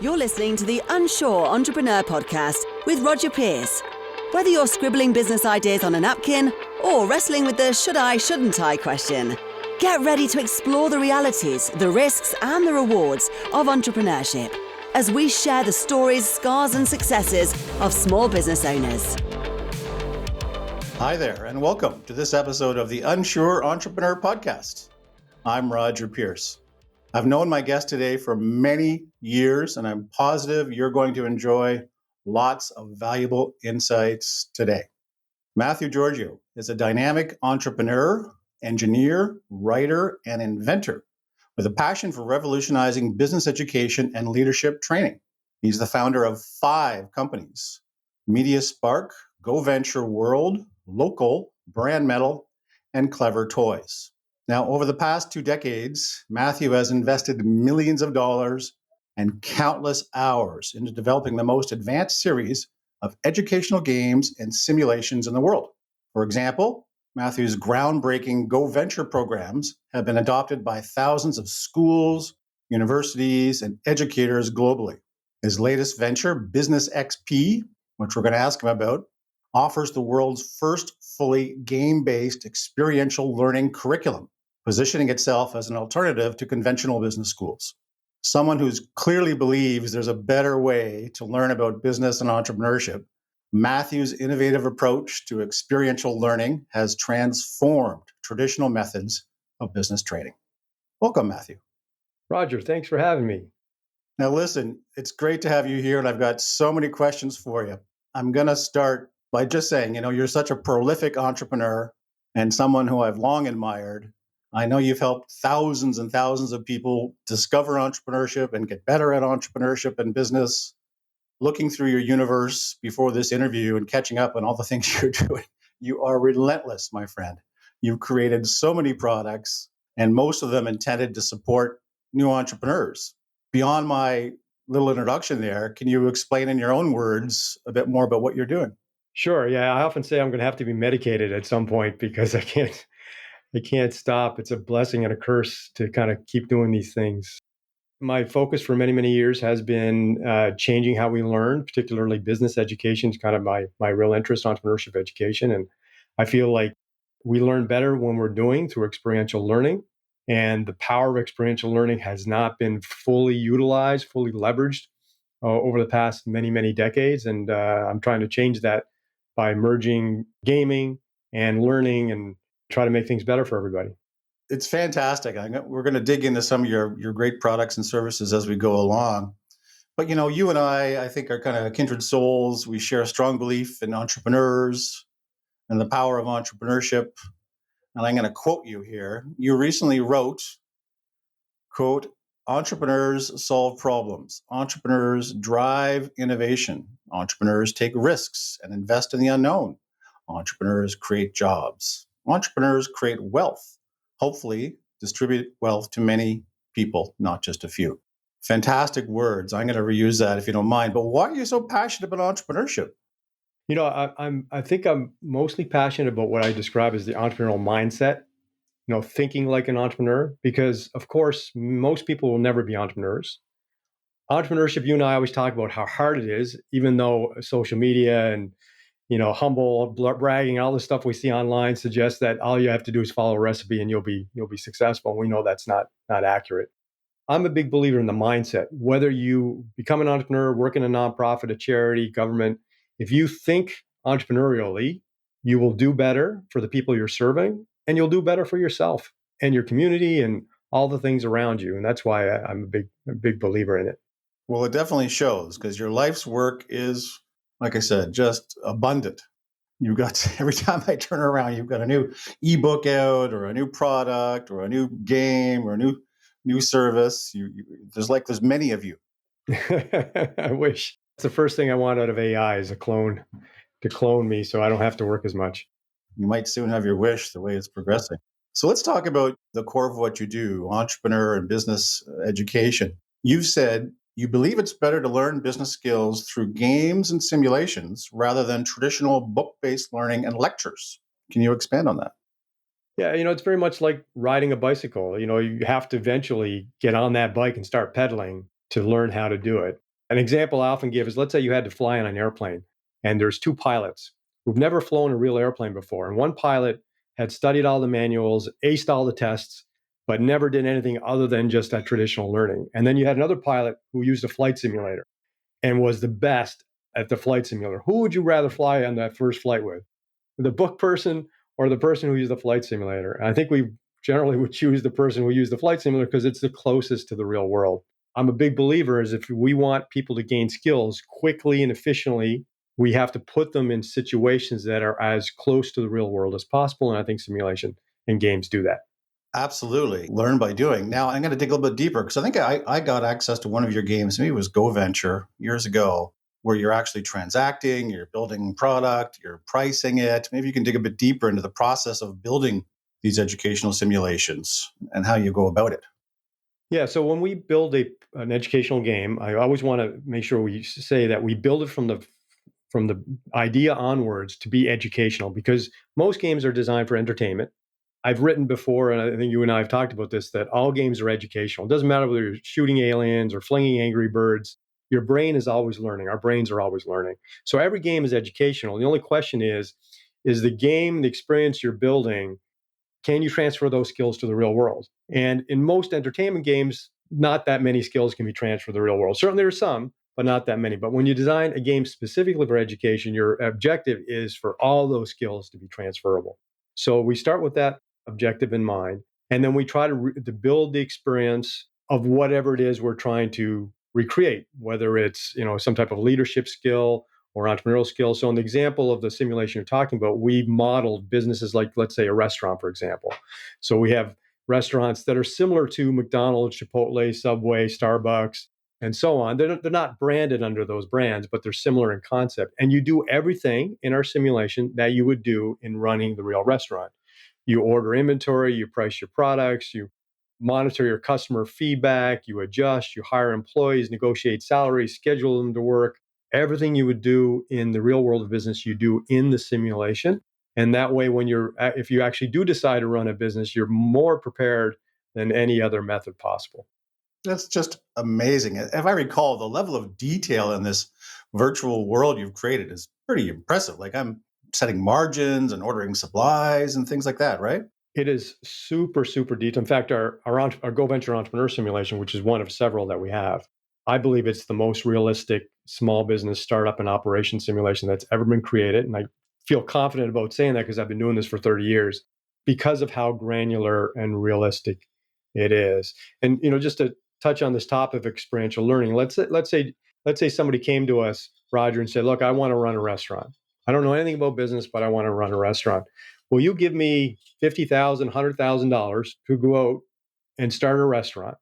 You're listening to the Unsure Entrepreneur podcast with Roger Pierce. Whether you're scribbling business ideas on a napkin or wrestling with the should I, shouldn't I question, get ready to explore the realities, the risks, and the rewards of entrepreneurship as we share the stories, scars, and successes of small business owners. Hi there, and welcome to this episode of the Unsure Entrepreneur podcast. I'm Roger Pierce. I've known my guest today for many years, and I'm positive you're going to enjoy lots of valuable insights today. Mathew Georghiou is a dynamic entrepreneur, engineer, writer, and inventor with a passion for revolutionizing business education and leadership training. He's the founder of 5 companies: MediaSpark, GoVenture World, Local, Brand Metal, and KleverToys. Now, over the past 2 decades, Mathew has invested millions of dollars and countless hours into developing the most advanced series of educational games and simulations in the world. For example, Mathew's groundbreaking GoVenture programs have been adopted by thousands of schools, universities, and educators globally. His latest venture, Business XP, which we're going to ask him about, offers the world's first fully game-based experiential learning curriculum, positioning itself as an alternative to conventional business schools. Someone who clearly believes there's a better way to learn about business and entrepreneurship, Mathew's innovative approach to experiential learning has transformed traditional methods of business training. Welcome, Mathew. Roger, thanks for having me. Now, listen, it's great to have you here, and I've got so many questions for you. I'm going to start by just saying, you're such a prolific entrepreneur and someone who I've long admired. I know you've helped thousands and thousands of people discover entrepreneurship and get better at entrepreneurship and business. Looking through your universe before this interview and catching up on all the things you're doing, you are relentless, my friend. You've created so many products, and most of them intended to support new entrepreneurs. Beyond my little introduction there, can you explain in your own words a bit more about what you're doing? Sure. Yeah, I often say I'm going to have to be medicated at some point because I can't stop. It's a blessing and a curse to kind of keep doing these things. My focus for many, many years has been changing how we learn, particularly business education is kind of my real interest, entrepreneurship education. And I feel like we learn better when we're doing through experiential learning. And the power of experiential learning has not been fully utilized, fully leveraged over the past many, many decades. And I'm trying to change that by merging gaming and learning and try to make things better for everybody. It's fantastic. We're going to dig into some of your great products and services as we go along. But, you and I think, are kind of kindred souls. We share a strong belief in entrepreneurs and the power of entrepreneurship. And I'm going to quote you here. You recently wrote, quote, "Entrepreneurs solve problems. Entrepreneurs drive innovation. Entrepreneurs take risks and invest in the unknown. Entrepreneurs create jobs. Entrepreneurs create wealth. Hopefully distribute wealth to many people, not just a few." Fantastic words. I'm going to reuse that if you don't mind. But why are you so passionate about entrepreneurship? I think I'm mostly passionate about what I describe as the entrepreneurial mindset, thinking like an entrepreneur, because of course, most people will never be entrepreneurs. Entrepreneurship, you and I always talk about how hard it is, even though social media and humble bragging, all the stuff we see online suggests that all you have to do is follow a recipe and you'll be successful. We know that's not accurate. I'm a big believer in the mindset. Whether you become an entrepreneur, work in a nonprofit, a charity, government, if you think entrepreneurially, you will do better for the people you're serving, and you'll do better for yourself and your community and all the things around you. And that's why I'm a big believer in it. Well, it definitely shows, because your life's work is, like I said, just abundant. You've got, every time I turn around, you've got a new ebook out, or a new product, or a new game, or a new service. There's many of you. I wish. It's the first thing I want out of AI is to clone me so I don't have to work as much. You might soon have your wish, the way it's progressing. So let's talk about the core of what you do, entrepreneur and business education. You've said you believe it's better to learn business skills through games and simulations rather than traditional book-based learning and lectures. Can you expand on that? Yeah, it's very much like riding a bicycle. You have to eventually get on that bike and start pedaling to learn how to do it. An example I often give is, let's say you had to fly on an airplane and there's two pilots who've never flown a real airplane before. And one pilot had studied all the manuals, aced all the tests, but never did anything other than just that traditional learning. And then you had another pilot who used a flight simulator and was the best at the flight simulator. Who would you rather fly on that first flight with? The book person or the person who used the flight simulator? And I think we generally would choose the person who used the flight simulator because it's the closest to the real world. I'm a big believer is if we want people to gain skills quickly and efficiently, we have to put them in situations that are as close to the real world as possible. And I think simulation and games do that. Absolutely. Learn by doing. Now, I'm going to dig a little bit deeper because I think I got access to one of your games. Maybe it was GoVenture years ago, where you're actually transacting, you're building product, you're pricing it. Maybe you can dig a bit deeper into the process of building these educational simulations and how you go about it. Yeah, so when we build an educational game, I always want to make sure we say that we build it from the idea onwards to be educational, because most games are designed for entertainment. I've written before, and I think you and I have talked about this, that all games are educational. It doesn't matter whether you're shooting aliens or flinging angry birds. Your brain is always learning. Our brains are always learning. So every game is educational. The only question is the game, the experience you're building, can you transfer those skills to the real world? And in most entertainment games, not that many skills can be transferred to the real world. Certainly there are some, but not that many. But when you design a game specifically for education, your objective is for all those skills to be transferable. So we start with that objective in mind, and then we try to build the experience of whatever it is we're trying to recreate, whether it's some type of leadership skill or entrepreneurial skills. So in the example of the simulation you're talking about, we modeled businesses like, let's say, a restaurant, for example. So we have restaurants that are similar to McDonald's, Chipotle, Subway, Starbucks, and so on. They're not branded under those brands, but they're similar in concept. And you do everything in our simulation that you would do in running the real restaurant. You order inventory, you price your products, you monitor your customer feedback, you adjust, you hire employees, negotiate salaries, schedule them to work. Everything you would do in the real world of business, you do in the simulation. And that way, if you actually do decide to run a business, you're more prepared than any other method possible. That's just amazing. If I recall, the level of detail in this virtual world you've created is pretty impressive. Like, I'm setting margins and ordering supplies and things like that, right? It is super, super detailed. In fact, our GoVenture Entrepreneur simulation, which is one of several that we have, I believe it's the most realistic small business startup and operation simulation that's ever been created. And I feel confident about saying that because I've been doing this for 30 years because of how granular and realistic it is. And just to touch on this topic of experiential learning, let's say somebody came to us, Roger, and said, "Look, I want to run a restaurant. I don't know anything about business, but I want to run a restaurant. Will you give me $50,000, $100,000 to go out and start a restaurant?"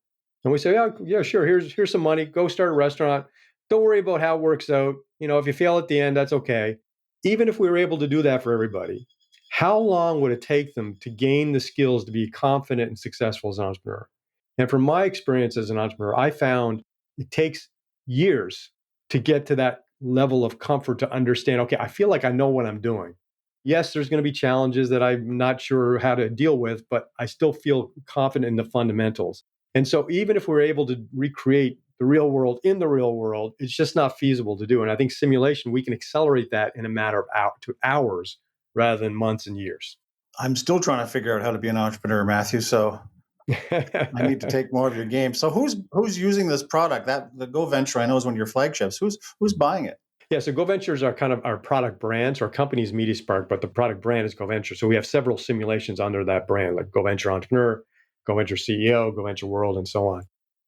And we say, yeah, sure. Here's some money. Go start a restaurant. Don't worry about how it works out. If you fail at the end, that's okay. Even if we were able to do that for everybody, how long would it take them to gain the skills to be confident and successful as an entrepreneur? And from my experience as an entrepreneur, I found it takes years to get to that level of comfort to understand, okay, I feel like I know what I'm doing. Yes, there's going to be challenges that I'm not sure how to deal with, but I still feel confident in the fundamentals. And so even if we're able to recreate the real world in the real world, it's just not feasible to do. And I think simulation, we can accelerate that in a matter of hours rather than months and years. I'm still trying to figure out how to be an entrepreneur, Matthew. So I need to take more of your game. So who's using this product? That the GoVenture, I know, is one of your flagships. Who's buying it? Yeah, so GoVenture is our product brand. So our company is MediaSpark, but the product brand is GoVenture. So we have several simulations under that brand, like GoVenture Entrepreneur, GoVenture CEO, GoVenture World, and so on.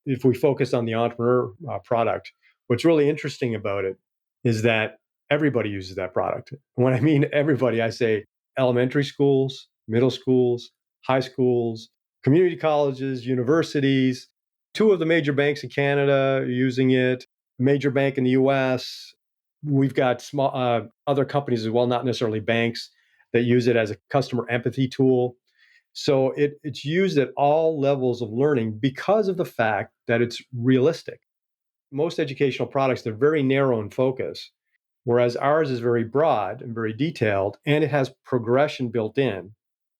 If we focus on the entrepreneur product, what's really interesting about it is that everybody uses that product. When I mean everybody, I say elementary schools, middle schools, high schools, community colleges, universities. Two of the major banks in Canada are using it, major bank in the US. We've got small other companies as well, not necessarily banks, that use it as a customer empathy tool. So it's used at all levels of learning because of the fact that it's realistic. Most educational products, they're very narrow in focus, whereas ours is very broad and very detailed, and it has progression built in.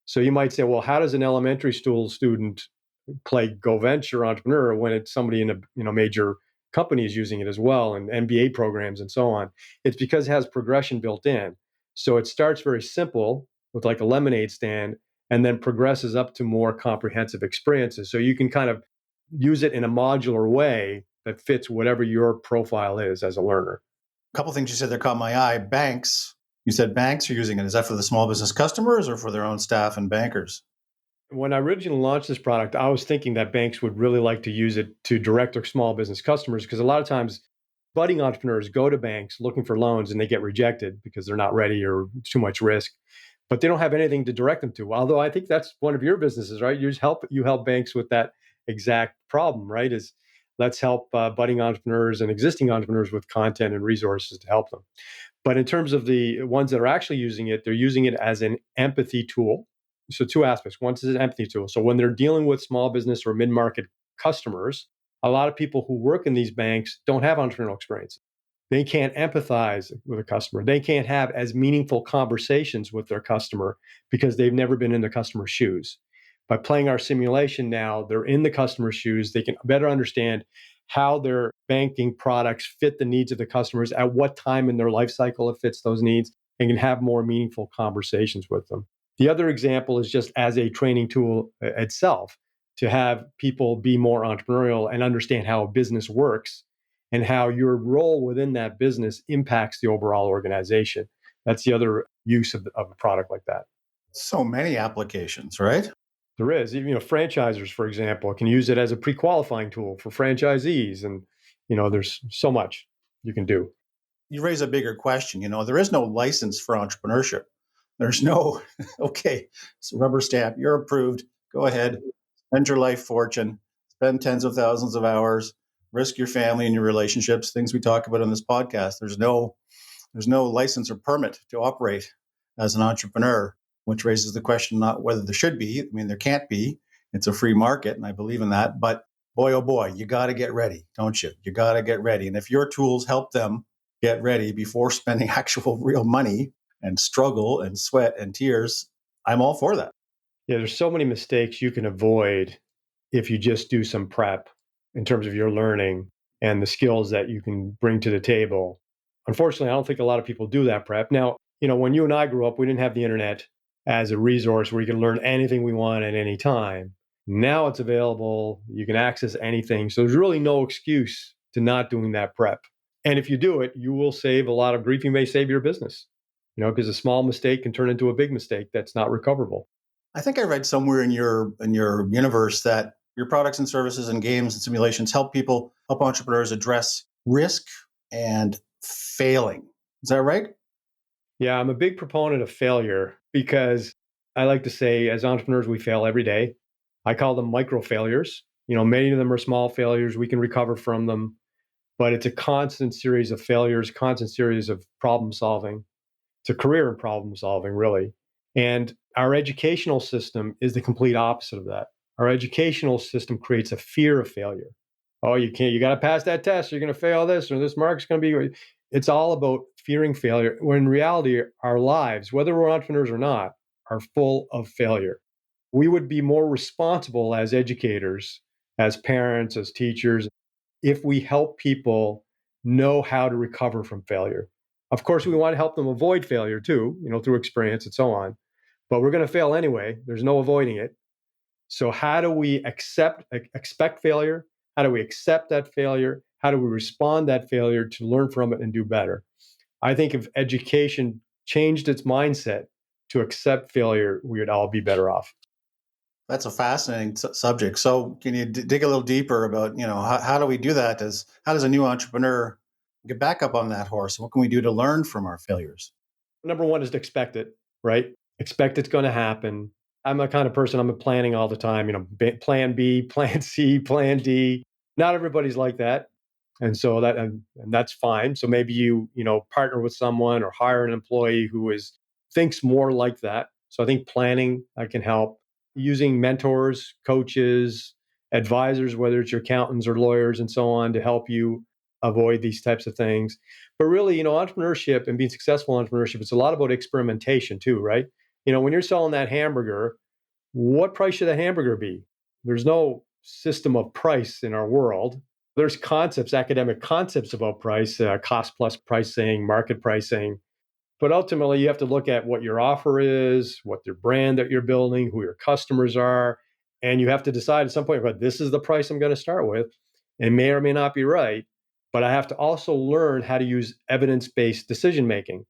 So you might say, well, how does an elementary school student play GoVenture Entrepreneur when it's somebody in a major companies using it as well, and MBA programs and so on. It's because it has progression built in. So it starts very simple with like a lemonade stand and then progresses up to more comprehensive experiences. So you can kind of use it in a modular way that fits whatever your profile is as a learner. A couple of things you said there caught my eye. Banks. You said banks are using it. Is that for the small business customers or for their own staff and bankers? When I originally launched this product, I was thinking that banks would really like to use it to direct their small business customers, because a lot of times budding entrepreneurs go to banks looking for loans and they get rejected because they're not ready or too much risk, but they don't have anything to direct them to. Although I think that's one of your businesses, right? You help banks with that exact problem, right? Is let's help budding entrepreneurs and existing entrepreneurs with content and resources to help them. But in terms of the ones that are actually using it, they're using it as an empathy tool. So two aspects. One is an empathy tool. So when they're dealing with small business or mid-market customers, a lot of people who work in these banks don't have entrepreneurial experience. They can't empathize with a customer. They can't have as meaningful conversations with their customer because they've never been in the customer's shoes. By playing our simulation now, they're in the customer's shoes. They can better understand how their banking products fit the needs of the customers, at what time in their life cycle it fits those needs, and can have more meaningful conversations with them. The other example is just as a training tool itself, to have people be more entrepreneurial and understand how a business works and how your role within that business impacts the overall organization. That's the other use of a product like that. So many applications, right? There is, franchisers, for example, can use it as a pre-qualifying tool for franchisees. And, there's so much you can do. You raise a bigger question. There is no license for entrepreneurship. There's no, okay, so rubber stamp, you're approved. Go ahead, spend your life fortune, spend tens of thousands of hours, risk your family and your relationships, things we talk about on this podcast. There's no license or permit to operate as an entrepreneur, which raises the question not whether there should be. I mean, there can't be. It's a free market, and I believe in that. But boy, oh boy, you got to get ready, don't you? You got to get ready. And if your tools help them get ready before spending actual real money and struggle and sweat and tears, I'm all for that. Yeah, there's so many mistakes you can avoid if you just do some prep in terms of your learning and the skills that you can bring to the table. Unfortunately, I don't think a lot of people do that prep. Now, when you and I grew up, we didn't have the internet as a resource where you can learn anything we want at any time. Now it's available. You can access anything. So there's really no excuse to not doing that prep. And if you do it, you will save a lot of grief. You may save your business, because a small mistake can turn into a big mistake that's not recoverable. I think I read somewhere in your universe that your products and services and games and simulations help entrepreneurs address risk and failing. Is that right? Yeah, I'm a big proponent of failure because I like to say as entrepreneurs, we fail every day. I call them micro failures. Many of them are small failures. We can recover from them, but it's a constant series of failures, constant series of problem solving. It's a career in problem solving, really. And our educational system is the complete opposite of that. Our educational system creates a fear of failure. Oh, you got to pass that test. You're going to fail this, or this mark's going to be. It's all about fearing failure, when in reality, our lives, whether we're entrepreneurs or not, are full of failure. We would be more responsible as educators, as parents, as teachers, if we help people know how to recover from failure. Of course, we want to help them avoid failure too, through experience and so on. But we're going to fail anyway. There's no avoiding it. So how do we expect failure? How do we accept that failure? How do we respond to that failure to learn from it and do better? I think if education changed its mindset to accept failure, we would all be better off. That's a fascinating subject. So can you dig a little deeper about, how do we do that? How does a new entrepreneur get back up on that horse? What can we do to learn from our failures? Number one is to expect it, right? Expect it's going to happen. I'm a kind of person, I'm planning all the time, plan B, plan C, plan D. Not everybody's like that. And so and that's fine. So maybe you partner with someone or hire an employee who thinks more like that. So I think planning can help. Using mentors, coaches, advisors, whether it's your accountants or lawyers and so on, to help you avoid these types of things. But really, entrepreneurship and being successful in entrepreneurship, it's a lot about experimentation too, right? When you're selling that hamburger, what price should that hamburger be? There's no system of price in our world. There's concepts, academic concepts about price, cost plus pricing, market pricing. But ultimately, you have to look at what your offer is, what your brand that you're building, who your customers are. And you have to decide at some point, but this is the price I'm going to start with. It may or may not be right. But I have to also learn how to use evidence-based decision making.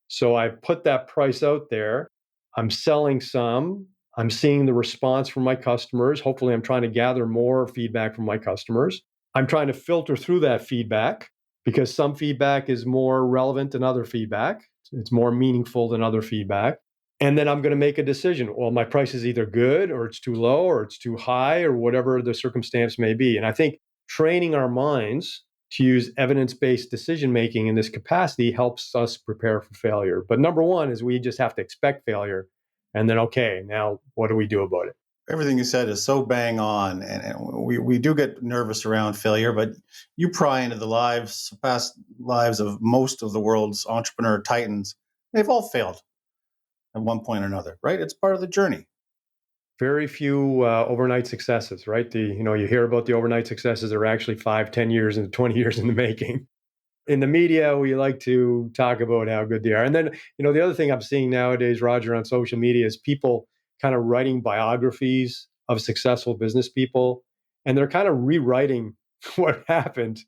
So I put that price out there. I'm selling some. I'm seeing the response from my customers. Hopefully, I'm trying to gather more feedback from my customers. I'm trying to filter through that feedback because some feedback is more relevant than other feedback. It's more meaningful than other feedback. And then I'm going to make a decision. Well, my price is either good or it's too low or it's too high or whatever the circumstance may be. And I think training our minds to use evidence-based decision-making in this capacity helps us prepare for failure. But number one is we just have to expect failure. And then, okay, now what do we do about it? Everything you said is so bang on, and we do get nervous around failure, but you pry into the past lives of most of the world's entrepreneur titans. They've all failed at one point or another, right? It's part of the journey. Very few overnight successes, right? You hear about the overnight successes that are actually 5, 10 years and 20 years in the making. In the media, we like to talk about how good they are. And then, the other thing I'm seeing nowadays, Roger, on social media is people kind of writing biographies of successful business people. And they're kind of rewriting what happened.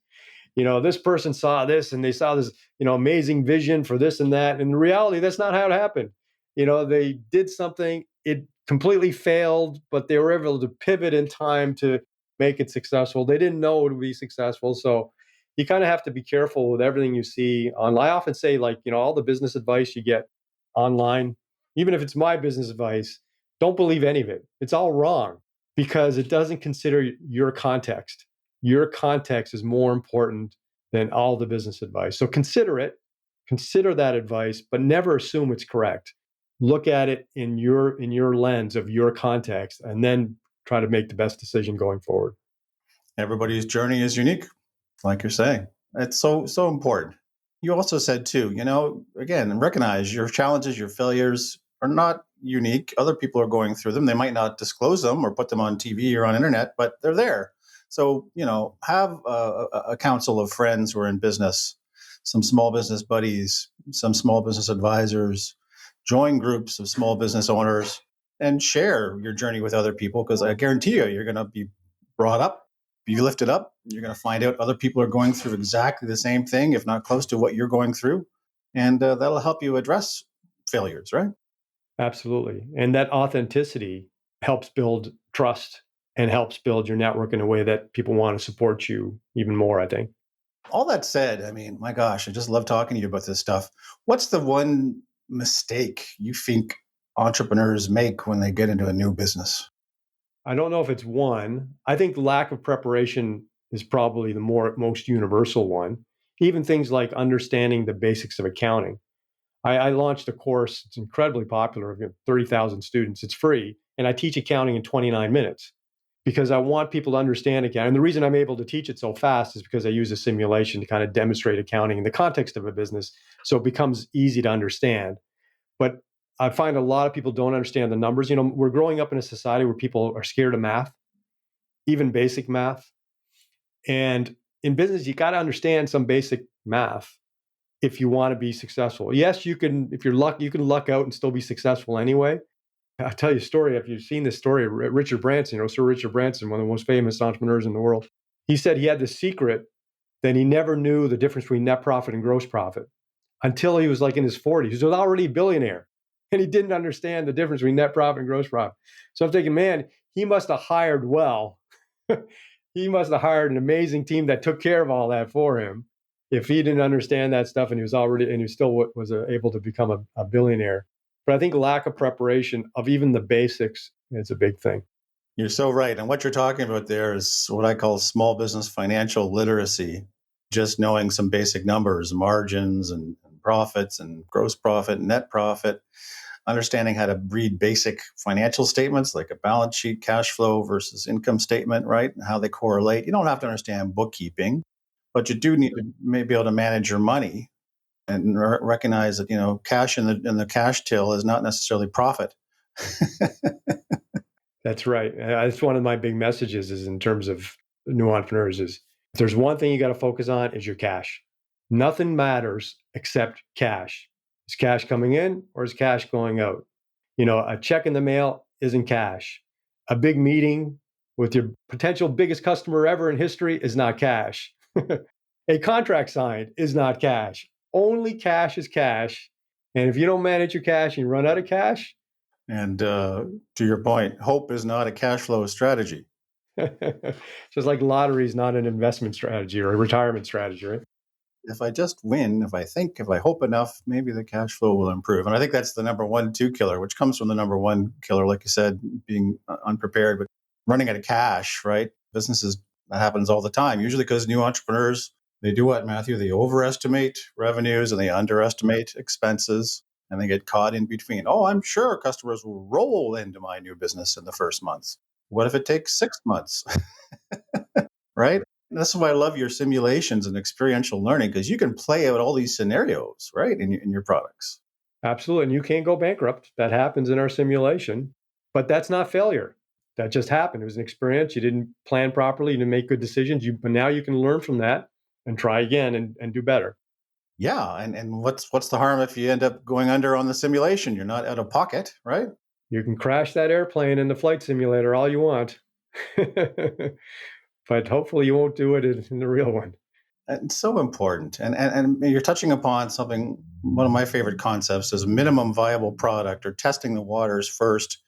This person saw this and they saw this, amazing vision for this and that. And in reality, that's not how it happened. They did something, it completely failed, but they were able to pivot in time to make it successful. They didn't know it would be successful. So you kind of have to be careful with everything you see online. I often say, all the business advice you get online, even if it's my business advice, don't believe any of it. It's all wrong because it doesn't consider your context. Your context is more important than all the business advice. So consider it, consider that advice, but never assume it's correct. Look at it in your lens of your context, and then try to make the best decision going forward. Everybody's journey is unique, like you're saying. It's so important. You also said too, again, recognize your challenges, your failures are not unique. Other people are going through them. They might not disclose them or put them on TV or on internet, but they're there. So, have a council of friends who are in business, some small business buddies, some small business advisors, join groups of small business owners, and share your journey with other people, because I guarantee you're going to be brought up, be lifted up. You're going to find out other people are going through exactly the same thing, if not close to what you're going through. And that'll help you address failures, right? Absolutely. And that authenticity helps build trust and helps build your network in a way that people want to support you even more, I think. All that said, I mean, my gosh, I just love talking to you about this stuff. What's the one mistake you think entrepreneurs make when they get into a new business? I don't know if it's one. I think lack of preparation is probably the most universal one. Even things like understanding the basics of accounting. I launched a course. It's incredibly popular. I've got 30,000 students. It's free. And I teach accounting in 29 minutes because I want people to understand accounting. And the reason I'm able to teach it so fast is because I use a simulation to kind of demonstrate accounting in the context of a business. So it becomes easy to understand. But I find a lot of people don't understand the numbers. We're growing up in a society where people are scared of math, even basic math. And in business, you got to understand some basic math if you want to be successful. Yes, you can, if you're lucky, you can luck out and still be successful anyway. I'll tell you a story. If you've seen this story, Richard Branson, Sir Richard Branson, one of the most famous entrepreneurs in the world, he said he had the secret that he never knew the difference between net profit and gross profit until he was in his 40s. He was already a billionaire and he didn't understand the difference between net profit and gross profit. So I'm thinking, man, he must have hired well. He must have hired an amazing team that took care of all that for him. If he didn't understand that stuff and he still was able to become a billionaire. But I think lack of preparation of even the basics is a big thing. You're so right. And what you're talking about there is what I call small business financial literacy. Just knowing some basic numbers, margins and profits and gross profit, net profit, understanding how to read basic financial statements like a balance sheet, cash flow versus income statement, right? And how they correlate. You don't have to understand bookkeeping, but you do need to maybe be able to manage your money and recognize that, cash in the cash till is not necessarily profit. That's right. That's one of my big messages is in terms of new entrepreneurs is If there's one thing you got to focus on is your cash. Nothing matters except cash. Is cash coming in or is cash going out? A check in the mail isn't cash. A big meeting with your potential biggest customer ever in history is not cash. A contract signed is not cash. Only cash is cash. And if you don't manage your cash and you run out of cash. And to your point, hope is not a cash flow strategy. Just like lottery is not an investment strategy or a retirement strategy, right? If I just win, if I hope enough, maybe the cash flow will improve. And I think that's the number 1-2 killer, which comes from the number 1 killer, like you said, being unprepared, but running out of cash, right? Businesses, that happens all the time, usually because new entrepreneurs, they do what, Matthew? They overestimate revenues and they underestimate expenses, and they get caught in between. Oh, I'm sure customers will roll into my new business in the first month. What if it takes 6 months? Right? That's why I love your simulations and experiential learning, because you can play out all these scenarios, right, in your products. Absolutely. And you can't go bankrupt. That happens in our simulation. But that's not failure. That just happened. It was an experience. You didn't plan properly. You didn't make good decisions. But now you can learn from that and try again and do better. Yeah. And what's the harm if you end up going under on the simulation? You're not out of pocket, right? You can crash that airplane in the flight simulator all you want. But hopefully you won't do it in the real one. It's so important. And you're touching upon something, one of my favorite concepts is minimum viable product, or testing the waters first,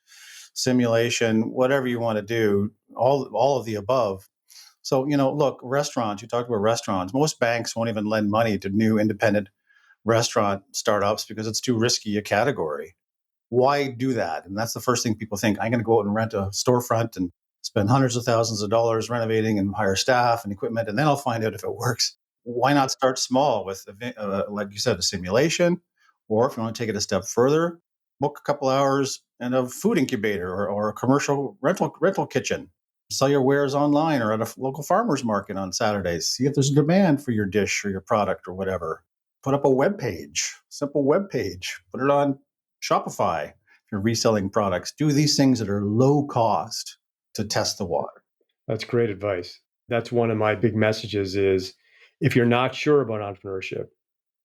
simulation, whatever you want to do, all of the above. So, look, restaurants, you talked about restaurants. Most banks won't even lend money to new independent restaurant startups because it's too risky a category. Why do that? And that's the first thing people think. I'm going to go out and rent a storefront and spend hundreds of thousands of dollars renovating and hire staff and equipment, and then I'll find out if it works. Why not start small with, like you said, a simulation? Or if you want to take it a step further, book a couple hours in a food incubator or a commercial rental kitchen. Sell your wares online or at a local farmer's market on Saturdays. See if there's a demand for your dish or your product or whatever. Put up a web page, simple web page. Put it on Shopify. If you're reselling products, do these things that are low cost to test the water. That's great advice. That's one of my big messages is, if you're not sure about entrepreneurship,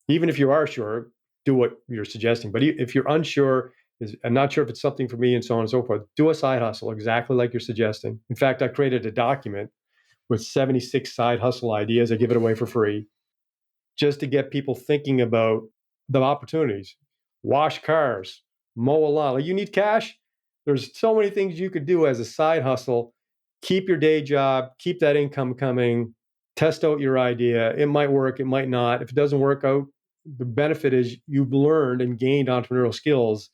even if you are sure, do what you're suggesting. But if you're unsure, I'm not sure if it's something for me and so on and so forth, do a side hustle exactly like you're suggesting. In fact, I created a document with 76 side hustle ideas. I give it away for free just to get people thinking about the opportunities. Wash cars, mow a lawn. Like, you need cash? There's so many things you could do as a side hustle. Keep your day job, keep that income coming, test out your idea. It might work, it might not. If it doesn't work out, the benefit is you've learned and gained entrepreneurial skills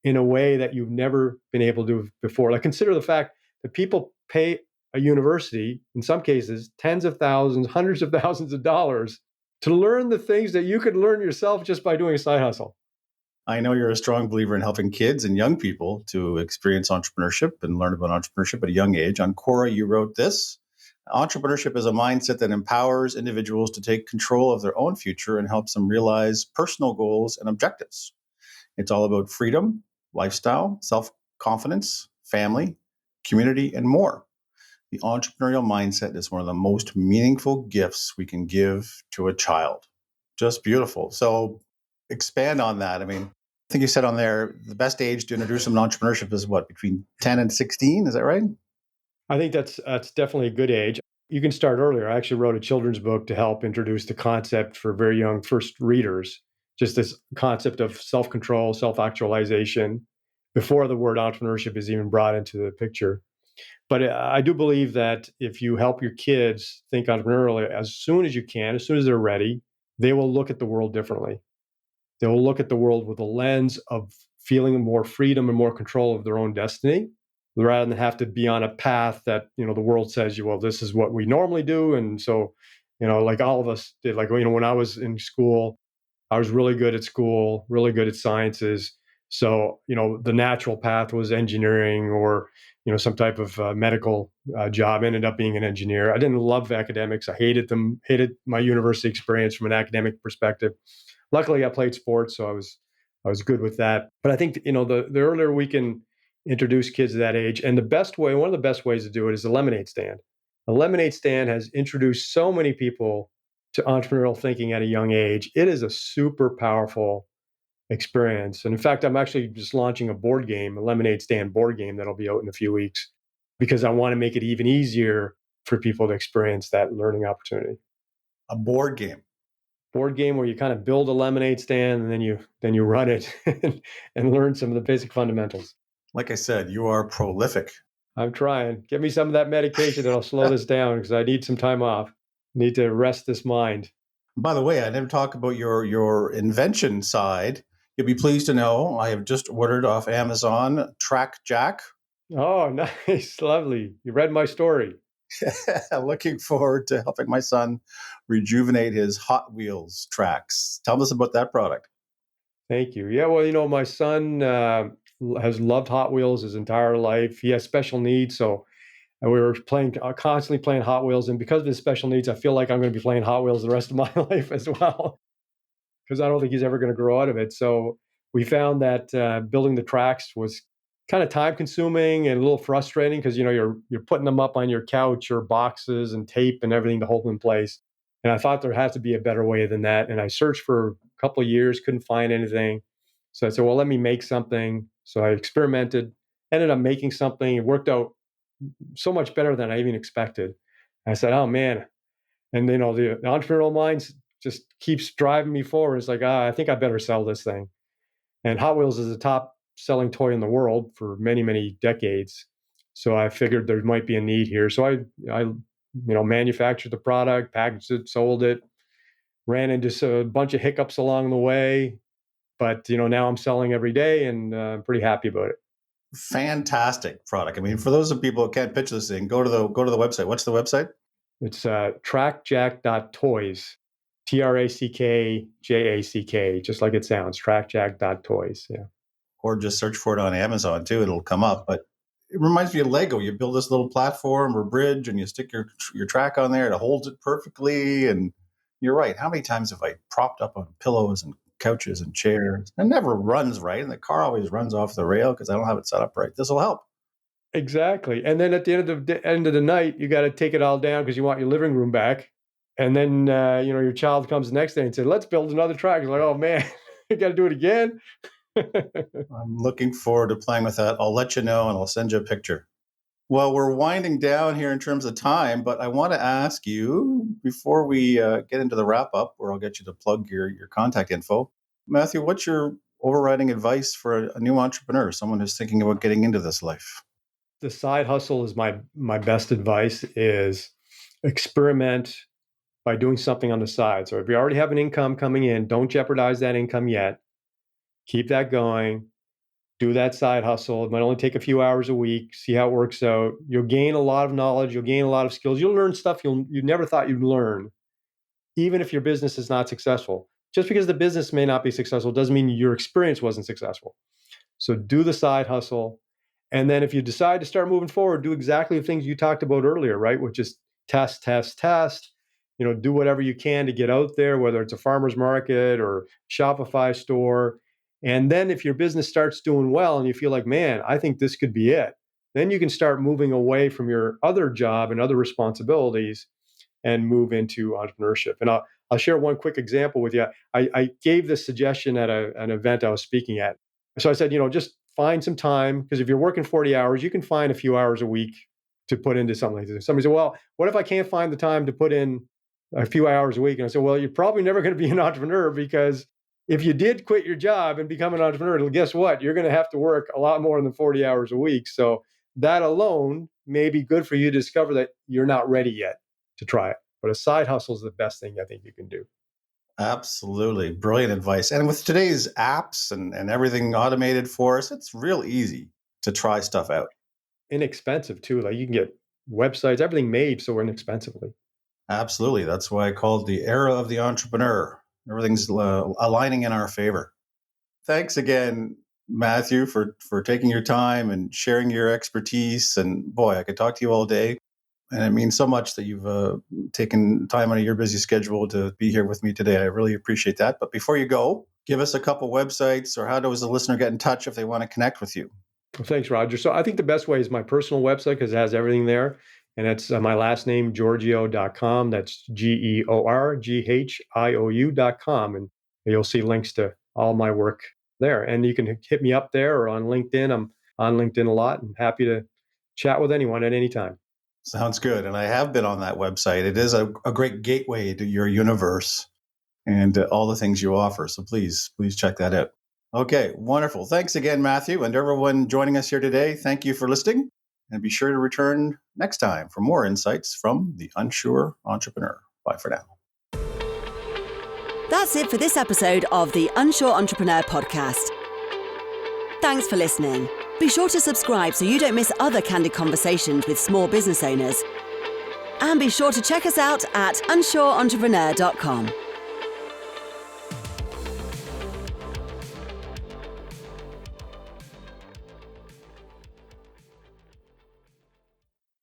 in a way that you've never been able to do before. Like, consider the fact that people pay a university, in some cases, tens of thousands, hundreds of thousands of dollars to learn the things that you could learn yourself just by doing a side hustle. I know you're a strong believer in helping kids and young people to experience entrepreneurship and learn about entrepreneurship at a young age. On Quora, you wrote this: entrepreneurship is a mindset that empowers individuals to take control of their own future and helps them realize personal goals and objectives. It's all about freedom, lifestyle, self-confidence, family, community, and more. The entrepreneurial mindset is one of the most meaningful gifts we can give to a child. Just beautiful. So expand on that. I mean, I think you said on there, the best age to introduce them to entrepreneurship is what, between 10 and 16? Is that right? I think that's definitely a good age. You can start earlier. I actually wrote a children's book to help introduce the concept for very young first readers, just this concept of self-control, self-actualization, before the word entrepreneurship is even brought into the picture. But I do believe that if you help your kids think entrepreneurially as soon as you can, as soon as they're ready, they will look at the world differently. They will look at the world with a lens of feeling more freedom and more control of their own destiny, rather than have to be on a path that, the world says, well, this is what we normally do. And so, like all of us did, like, when I was in school, I was really good at school, really good at sciences. So, the natural path was engineering or, some type of medical job. Ended up being an engineer. I didn't love academics. I hated them, hated my university experience from an academic perspective. Luckily, I played sports, so I was good with that. But I think, the earlier we can introduce kids at that age, and one of the best ways to do it is a lemonade stand. The lemonade stand has introduced so many people to entrepreneurial thinking at a young age. It is a super powerful experience. And in fact, I'm actually just launching a board game, a lemonade stand board game that'll be out in a few weeks, because I want to make it even easier for people to experience that learning opportunity. A board game. Board game where you kind of build a lemonade stand and then you run it and learn some of the basic fundamentals. Like I said, you are prolific. I'm trying. Get me some of that medication that'll slow this down because I need some time off. Need to rest this mind. By the way, I never talk about your invention side. You'll be pleased to know I have just ordered off Amazon Track Jack. Oh, nice. Lovely. You read my story. Looking forward to helping my son rejuvenate his Hot Wheels tracks. Tell us about that product. Thank you. Yeah, well, my son has loved Hot Wheels his entire life. He has special needs, so we were constantly playing Hot Wheels. And because of his special needs, I feel like I'm going to be playing Hot Wheels the rest of my life as well, because I don't think he's ever going to grow out of it. So we found that building the tracks was kind of time consuming and a little frustrating because you're putting them up on your couch or boxes and tape and everything to hold them in place. And I thought there had to be a better way than that. And I searched for a couple of years, couldn't find anything. So I said, well, let me make something. So I experimented, ended up making something. It worked out so much better than I even expected. I said, oh man. And the entrepreneurial mind just keeps driving me forward. It's like, I think I better sell this thing. And Hot Wheels is the top selling toy in the world for many, many decades. So I figured there might be a need here. So I manufactured the product, packaged it, sold it, ran into a bunch of hiccups along the way. But, now I'm selling every day and I'm pretty happy about it. Fantastic product. I mean, for those of people who can't picture this thing, go to the website. What's the website? It's trackjack.toys, TRACKJACK, just like it sounds, trackjack.toys. Yeah. Or just search for it on Amazon too. It'll come up. But it reminds me of Lego. You build this little platform or bridge and you stick your track on there. It holds it perfectly. And you're right. How many times have I propped up on pillows and couches and chairs? It never runs right. And the car always runs off the rail because I don't have it set up right. This will help. Exactly. And then at the end of the night, you got to take it all down because you want your living room back. And then, your child comes the next day and says, let's build another track. You're like, oh man, you got to do it again. I'm looking forward to playing with that. I'll let you know and I'll send you a picture. Well, we're winding down here in terms of time, but I want to ask you before we get into the wrap up, where I'll get you to plug your contact info. Mathew, what's your overriding advice for a new entrepreneur, someone who's thinking about getting into this life? The side hustle is my best advice is experiment by doing something on the side. So if you already have an income coming in, don't jeopardize that income yet. Keep that going. Do that side hustle. It might only take a few hours a week. See how it works out. You'll gain a lot of knowledge. You'll gain a lot of skills. You'll learn stuff you never thought you'd learn, even if your business is not successful. Just because the business may not be successful doesn't mean your experience wasn't successful. So do the side hustle. And then if you decide to start moving forward, do exactly the things you talked about earlier, right? Which is test. Do whatever you can to get out there, whether it's a farmer's market or Shopify store. And then if your business starts doing well and you feel like, man, I think this could be it, then you can start moving away from your other job and other responsibilities and move into entrepreneurship. And I'll share one quick example with you. I gave this suggestion at an event I was speaking at. So I said, just find some time, because if you're working 40 hours, you can find a few hours a week to put into something like this. Somebody said, well, what if I can't find the time to put in a few hours a week? And I said, well, you're probably never going to be an entrepreneur, because if you did quit your job and become an entrepreneur, guess what? You're going to have to work a lot more than 40 hours a week. So that alone may be good for you to discover that you're not ready yet to try it. But a side hustle is the best thing I think you can do. Absolutely. Brilliant advice. And with today's apps and everything automated for us, it's real easy to try stuff out. Inexpensive too. Like you can get websites, everything made so inexpensively. Absolutely. That's why I call it the era of the entrepreneur. Everything's aligning in our favor. Thanks again, Mathew, for taking your time and sharing your expertise. And boy, I could talk to you all day. And it means so much that you've taken time out of your busy schedule to be here with me today. I really appreciate that. But before you go, give us a couple websites, or how does the listener get in touch if they want to connect with you? Well, thanks, Roger. So I think the best way is my personal website, because it has everything there. And it's my last name, Georghiou.com. That's GeorGhiou.com. And you'll see links to all my work there. And you can hit me up there or on LinkedIn. I'm on LinkedIn a lot and happy to chat with anyone at any time. Sounds good. And I have been on that website. It is a great gateway to your universe and all the things you offer. So please check that out. Okay, wonderful. Thanks again, Matthew, and everyone joining us here today. Thank you for listening. And be sure to return next time for more insights from the Unsure Entrepreneur. Bye for now. That's it for this episode of the Unsure Entrepreneur podcast. Thanks for listening. Be sure to subscribe so you don't miss other candid conversations with small business owners. And be sure to check us out at unsureentrepreneur.com.